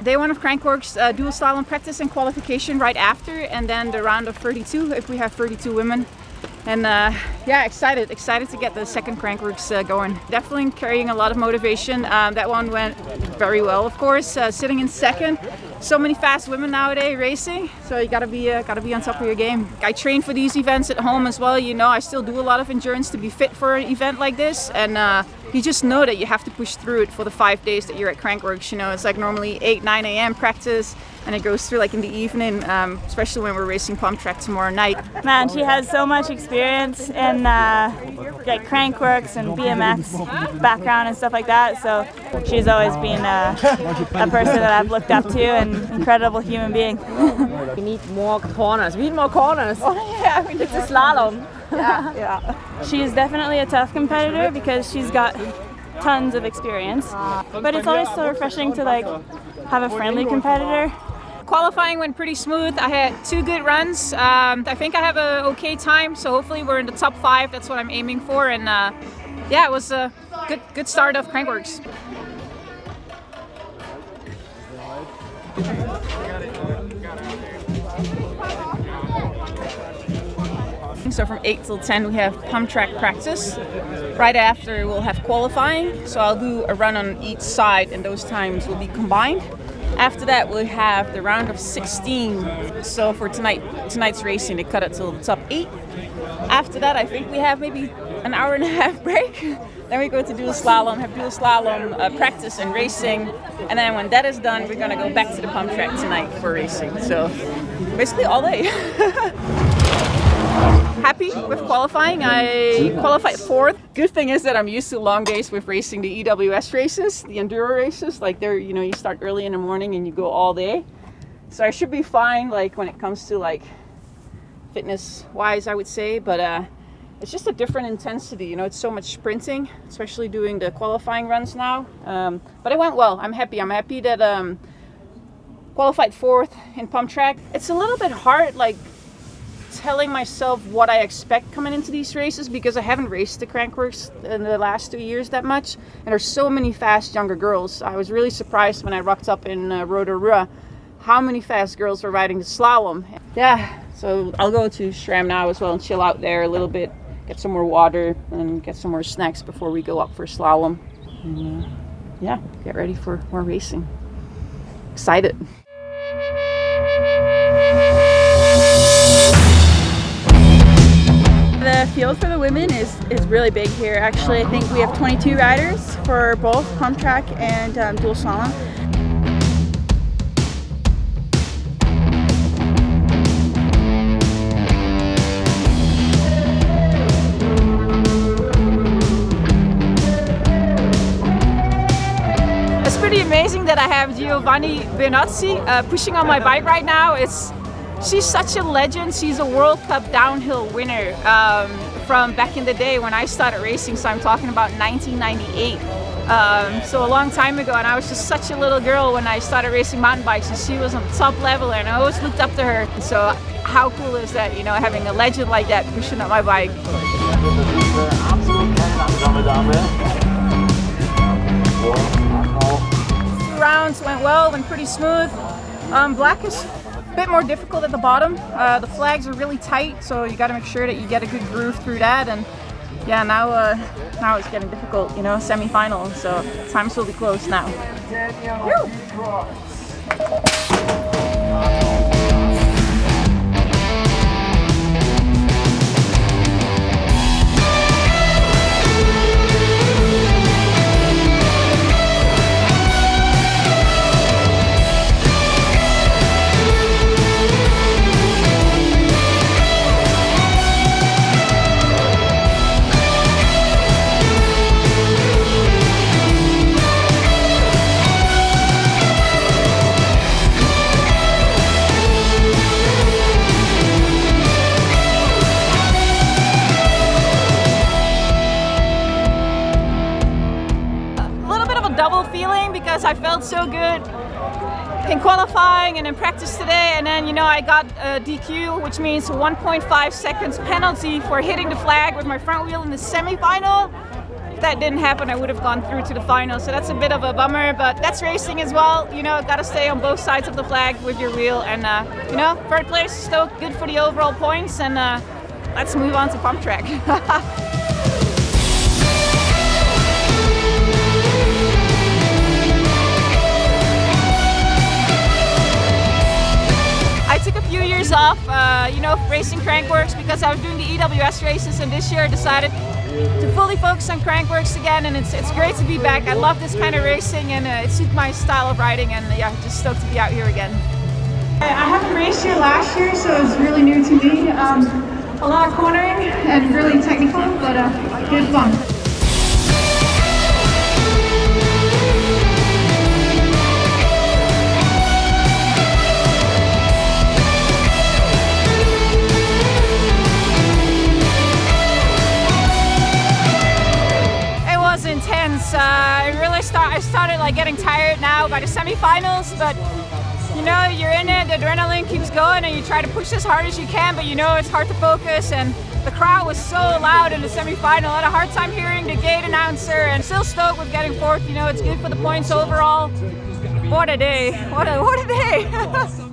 Day one of Crankworx Dual Slalom practice and qualification right after, and then the round of 32 if we have 32 women. And yeah, excited to get the second Crankworx going. Definitely carrying a lot of motivation. That one went very well, of course. Sitting in second. So many fast women nowadays racing, so you gotta be on top of your game. I train for these events at home as well. You know, I still do a lot of endurance to be fit for an event like this, and you just know that you have to push through it for the 5 days that you're at Crankworx. You know, it's like normally 8-9 a.m. practice, and it goes through like in the evening, especially when we're racing Pumptrack tomorrow night. Man, she has so much experience in like Crankworx and BMX background and stuff like that. So she's always been a person that I've looked up to, and incredible human being. We need more corners. We need more corners. Oh yeah, it's a slalom. Yeah. She's definitely a tough competitor because she's got tons of experience. But it's always so refreshing to like have a friendly competitor. Qualifying went pretty smooth. I had 2 good runs. I think I have an okay time, so hopefully we're in the top 5. That's what I'm aiming for. And yeah, it was a good start of Crankworx. So from 8 till 10 we have Pumptrack practice. Right after we'll have qualifying. So I'll do a run on each side, and those times will be combined. After that we'll have the round of 16. So for tonight's racing they cut it till the top 8. After that I think we have maybe an hour and a half break. Then we go to Dual Slalom, have Dual Slalom practice and racing. And then when that is done, we're gonna go back to the Pumptrack tonight for racing. So basically all day. Happy with qualifying. I qualified 4th. Good thing is that I'm used to long days with racing the EWS races, the Enduro races. Like they're, you know, you start early in the morning and you go all day. So I should be fine, like when it comes to like fitness wise, I would say. But it's just a different intensity. You know, it's so much sprinting, especially doing the qualifying runs now. But it went well. I'm happy. I'm happy that qualified 4th in Pumptrack. It's a little bit hard, like telling myself what I expect coming into these races because I haven't raced the Crankworx in the last 2 years that much, and there's so many fast younger girls. I was really surprised when I rocked up in Rotorua how many fast girls were riding the slalom. Yeah, so I'll go to SRAM now as well and chill out there a little bit, get some more water and get some more snacks before we go up for slalom. And, yeah, get ready for more racing. Excited. The field for the women is really big here. Actually, I think we have 22 riders for both Pumptrack and Dual Slalom. It's pretty amazing that I have Giovanni Benozzi pushing on my bike right now. She's such a legend. She's a World Cup downhill winner from back in the day when I started racing. So I'm talking about 1998. So a long time ago, and I was just such a little girl when I started racing mountain bikes, and she was on the top level, and I always looked up to her. So how cool is that, you know, having a legend like that pushing up my bike? Rounds went well, went pretty smooth. Black is a bit more difficult at the bottom. The flags are really tight, so you got to make sure that you get a good groove through that. And yeah, now it's getting difficult, you know, semi-final. So times will be close now. Double feeling because I felt so good in qualifying and in practice today, and then, you know, I got a DQ, which means 1.5 seconds penalty for hitting the flag with my front wheel in the semi-final. If that didn't happen, I would have gone through to the final. So that's a bit of a bummer, but that's racing as well. You know, got to stay on both sides of the flag with your wheel. And, you know, third place is still good for the overall points. And let's move on to Pumptrack. I took a few years off, you know, racing Crankworx because I was doing the EWS races, and this year I decided to fully focus on Crankworx again, and it's great to be back. I love this kind of racing, and it suits my style of riding, and yeah, just stoked to be out here again. I haven't raced here last year, so it's really new to me. A lot of cornering and really technical, but good fun. Intense. I started like getting tired now by the semi-finals, but you know, you're in it, the adrenaline keeps going and you try to push as hard as you can, but you know it's hard to focus, and the crowd was so loud in the semi-final. I had a hard time hearing the gate announcer, and still stoked with getting fourth. You know, it's good for the points overall. What a day. What a day.